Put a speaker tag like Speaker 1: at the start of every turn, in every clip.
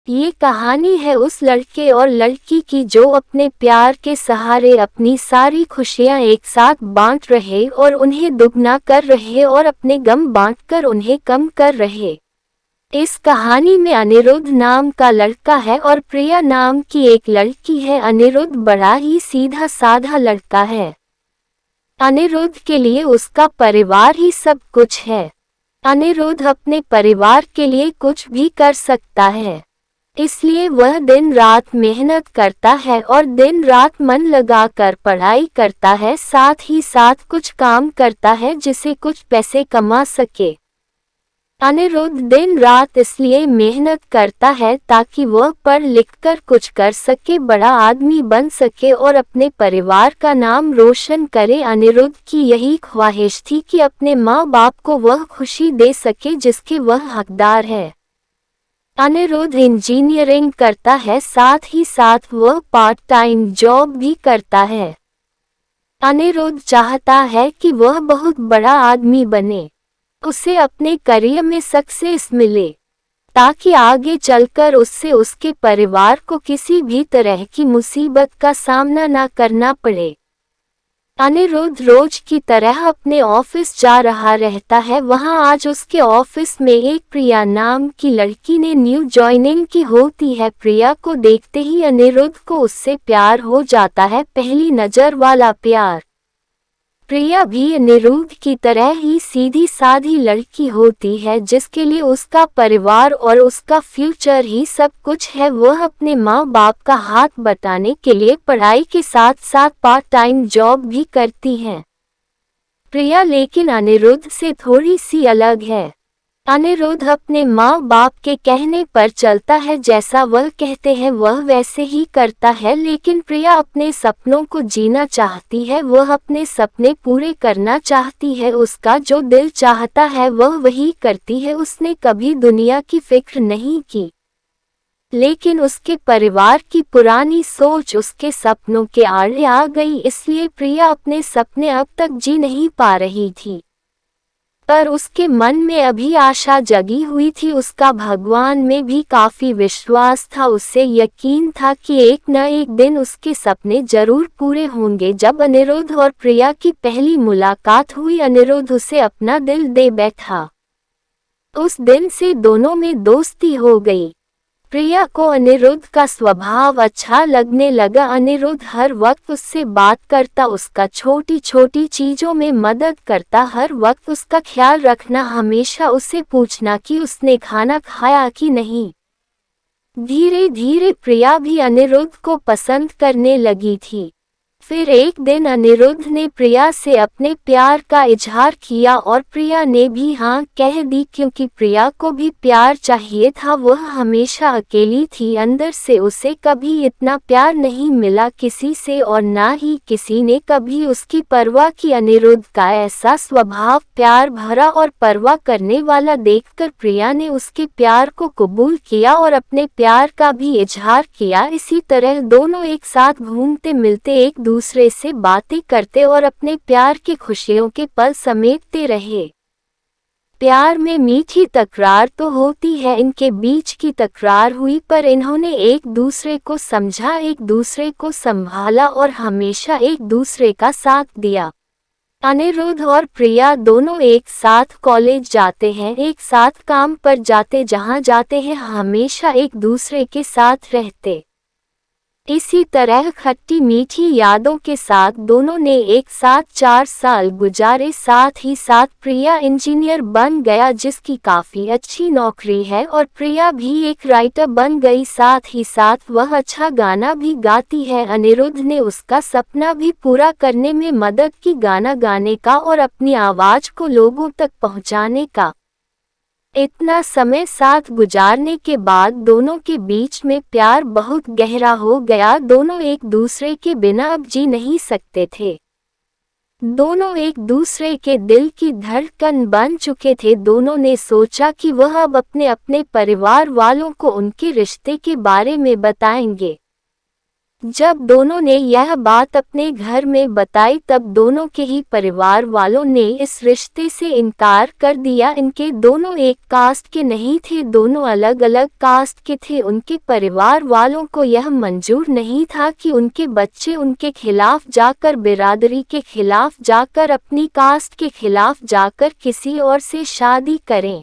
Speaker 1: ये कहानी है उस लड़के और लड़की की जो अपने प्यार के सहारे अपनी सारी खुशियां एक साथ बांट रहे और उन्हें दुगना कर रहे और अपने गम बांटकर उन्हें कम कर रहे। इस कहानी में अनिरुद्ध नाम का लड़का है और प्रिया नाम की एक लड़की है। अनिरुद्ध बड़ा ही सीधा साधा लड़का है। अनिरुद्ध के लिए उसका परिवार ही सब कुछ है। अनिरुद्ध अपने परिवार के लिए कुछ भी कर सकता है, इसलिए वह दिन रात मेहनत करता है और दिन रात मन लगाकर पढ़ाई करता है, साथ ही साथ कुछ काम करता है जिससे कुछ पैसे कमा सके। अनिरुद्ध दिन रात इसलिए मेहनत करता है ताकि वह पढ़ लिख कर कुछ कर सके, बड़ा आदमी बन सके और अपने परिवार का नाम रोशन करे। अनिरुद्ध की यही ख्वाहिश थी कि अपने माँ बाप को वह खुशी दे सके जिसके वह हकदार है। अनिरुद्ध इंजीनियरिंग करता है, साथ ही साथ वह पार्ट टाइम जॉब भी करता है। अनिरुद्ध चाहता है कि वह बहुत बड़ा आदमी बने, उसे अपने करियर में सक्सेस मिले, ताकि आगे चलकर उससे उसके परिवार को किसी भी तरह की मुसीबत का सामना न करना पड़े। अनिरुद्ध रोज की तरह अपने ऑफिस जा रहा रहता है। वहां आज उसके ऑफिस में एक प्रिया नाम की लड़की ने न्यू ज्वाइनिंग की होती है। प्रिया को देखते ही अनिरुद्ध को उससे प्यार हो जाता है, पहली नजर वाला प्यार। प्रिया भी अनिरुद्ध की तरह ही सीधी साधी लड़की होती है जिसके लिए उसका परिवार और उसका फ्यूचर ही सब कुछ है। वह अपने माँ बाप का हाथ बटाने के लिए पढ़ाई के साथ साथ पार्ट टाइम जॉब भी करती है। प्रिया लेकिन अनिरुद्ध से थोड़ी सी अलग है। अनिरुद्ध अपने माँ बाप के कहने पर चलता है, जैसा वह कहते हैं वह वैसे ही करता है। लेकिन प्रिया अपने सपनों को जीना चाहती है, वह अपने सपने पूरे करना चाहती है। उसका जो दिल चाहता है वह वही करती है। उसने कभी दुनिया की फिक्र नहीं की, लेकिन उसके परिवार की पुरानी सोच उसके सपनों के आड़े आ गई, इसलिए प्रिया अपने सपने अब तक जी नहीं पा रही थी। पर उसके मन में अभी आशा जगी हुई थी, उसका भगवान में भी काफी विश्वास था। उसे यकीन था कि एक न एक दिन उसके सपने जरूर पूरे होंगे। जब अनिरुद्ध और प्रिया की पहली मुलाकात हुई, अनिरुद्ध उसे अपना दिल दे बैठा। उस दिन से दोनों में दोस्ती हो गई। प्रिया को अनिरुद्ध का स्वभाव अच्छा लगने लगा। अनिरुद्ध हर वक्त उससे बात करता, उसका छोटी छोटी चीजों में मदद करता, हर वक्त उसका ख्याल रखना, हमेशा उसे पूछना कि उसने खाना खाया कि नहीं। धीरे धीरे प्रिया भी अनिरुद्ध को पसंद करने लगी थी। फिर एक दिन अनिरुद्ध ने प्रिया से अपने प्यार का इजहार किया और प्रिया ने भी हाँ कह दी, क्योंकि प्रिया को भी प्यार चाहिए था। वह हमेशा अकेली थी, अंदर से उसे कभी इतना प्यार नहीं मिला किसी से और ना ही किसी ने कभी उसकी परवाह की। अनिरुद्ध का ऐसा स्वभाव प्यार भरा और परवाह करने वाला देखकर प्रिया ने उसके प्यार को कबूल किया और अपने प्यार का भी इजहार किया। इसी तरह दोनों एक साथ घूमते मिलते, एक दूसरे से बातें करते और अपने प्यार की खुशियों के पल समेटते रहे। प्यार में मीठी तकरार तो होती है, इनके बीच की तकरार हुई, पर इन्होंने एक दूसरे को समझा, एक दूसरे को संभाला और हमेशा एक दूसरे का साथ दिया। अनिरुद्ध और प्रिया दोनों एक साथ कॉलेज जाते हैं, एक साथ काम पर जाते, जहां जाते हैं हमेशा एक दूसरे के साथ रहते। इसी तरह खट्टी मीठी यादों के साथ दोनों ने एक साथ 4 साल गुजारे। साथ ही साथ प्रिया इंजीनियर बन गया, जिसकी काफी अच्छी नौकरी है, और प्रिया भी एक राइटर बन गई। साथ ही साथ वह अच्छा गाना भी गाती है। अनिरुद्ध ने उसका सपना भी पूरा करने में मदद की, गाना गाने का और अपनी आवाज को लोगों तक पहुंचाने का। इतना समय साथ गुजारने के बाद दोनों के बीच में प्यार बहुत गहरा हो गया। दोनों एक दूसरे के बिना अब जी नहीं सकते थे। दोनों एक दूसरे के दिल की धड़कन बन चुके थे। दोनों ने सोचा कि वह अब अपने अपने परिवार वालों को उनके रिश्ते के बारे में बताएंगे। जब दोनों ने यह बात अपने घर में बताई तब दोनों के ही परिवार वालों ने इस रिश्ते से इनकार कर दिया। इनके दोनों एक कास्ट के नहीं थे, दोनों अलग अलग कास्ट के थे। उनके परिवार वालों को यह मंजूर नहीं था कि उनके बच्चे उनके खिलाफ जाकर, बिरादरी के खिलाफ जाकर, अपनी कास्ट के खिलाफ जाकर किसी और से शादी करें।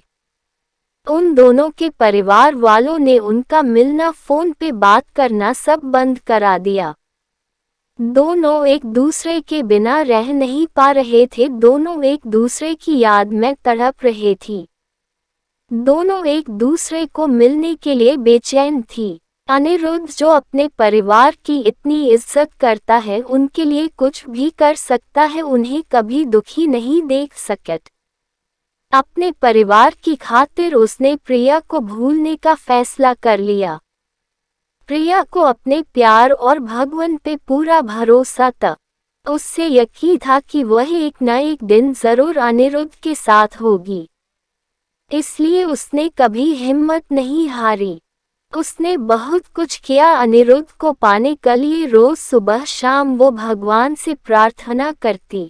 Speaker 1: उन दोनों के परिवार वालों ने उनका मिलना, फोन पे बात करना सब बंद करा दिया। दोनों एक दूसरे के बिना रह नहीं पा रहे थे, दोनों एक दूसरे की याद में तड़प रहे थी, दोनों एक दूसरे को मिलने के लिए बेचैन थी। अनिरुद्ध जो अपने परिवार की इतनी इज्जत करता है, उनके लिए कुछ भी कर सकता है, उन्हें कभी दुखी नहीं देख सकता। अपने परिवार की खातिर उसने प्रिया को भूलने का फैसला कर लिया। प्रिया को अपने प्यार और भगवान पे पूरा भरोसा था। उससे यकीन था कि वह एक न एक दिन जरूर अनिरुद्ध के साथ होगी, इसलिए उसने कभी हिम्मत नहीं हारी। उसने बहुत कुछ किया अनिरुद्ध को पाने के लिए। रोज सुबह शाम वो भगवान से प्रार्थना करती,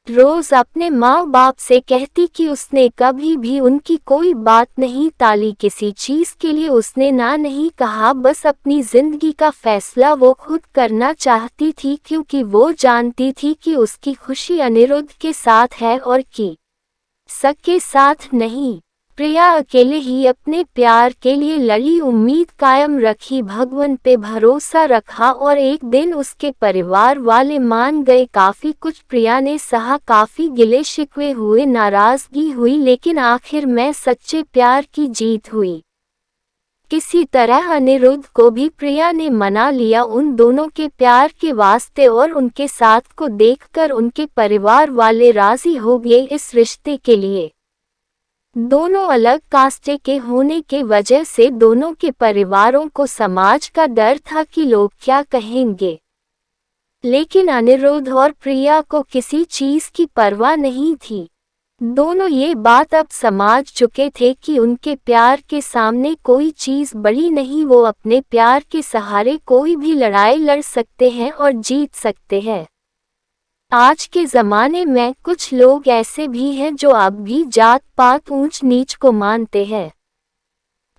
Speaker 1: रोज अपने माँ बाप से कहती कि उसने कभी भी उनकी कोई बात नहीं टाली, किसी चीज के लिए उसने ना नहीं कहा, बस अपनी जिंदगी का फैसला वो खुद करना चाहती थी, क्योंकि वो जानती थी कि उसकी खुशी अनिरुद्ध के साथ है और कि सबके साथ नहीं। प्रिया अकेले ही अपने प्यार के लिए लड़ी, उम्मीद कायम रखी, भगवान पे भरोसा रखा और एक दिन उसके परिवार वाले मान गए। काफी कुछ प्रिया ने सहा, काफी गिले शिकवे हुए, नाराजगी हुई, लेकिन आखिर में सच्चे प्यार की जीत हुई। किसी तरह अनिरुद्ध को भी प्रिया ने मना लिया उन दोनों के प्यार के वास्ते, और उनके साथ को देखकर उनके परिवार वाले राजी हो गए इस रिश्ते के लिए। दोनों अलग कास्टे के होने के वजह से दोनों के परिवारों को समाज का डर था कि लोग क्या कहेंगे, लेकिन अनिरुद्ध और प्रिया को किसी चीज की परवाह नहीं थी। दोनों ये बात अब समझ चुके थे कि उनके प्यार के सामने कोई चीज बड़ी नहीं, वो अपने प्यार के सहारे कोई भी लड़ाई लड़ सकते हैं और जीत सकते हैं। आज के ज़माने में कुछ लोग ऐसे भी हैं जो अब भी जात पात ऊंच नीच को मानते हैं,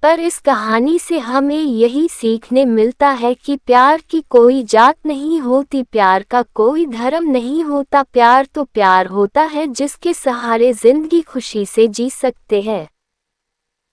Speaker 1: पर इस कहानी से हमें यही सीखने मिलता है कि प्यार की कोई जात नहीं होती, प्यार का कोई धर्म नहीं होता, प्यार तो प्यार होता है जिसके सहारे जिंदगी खुशी से जी सकते हैं।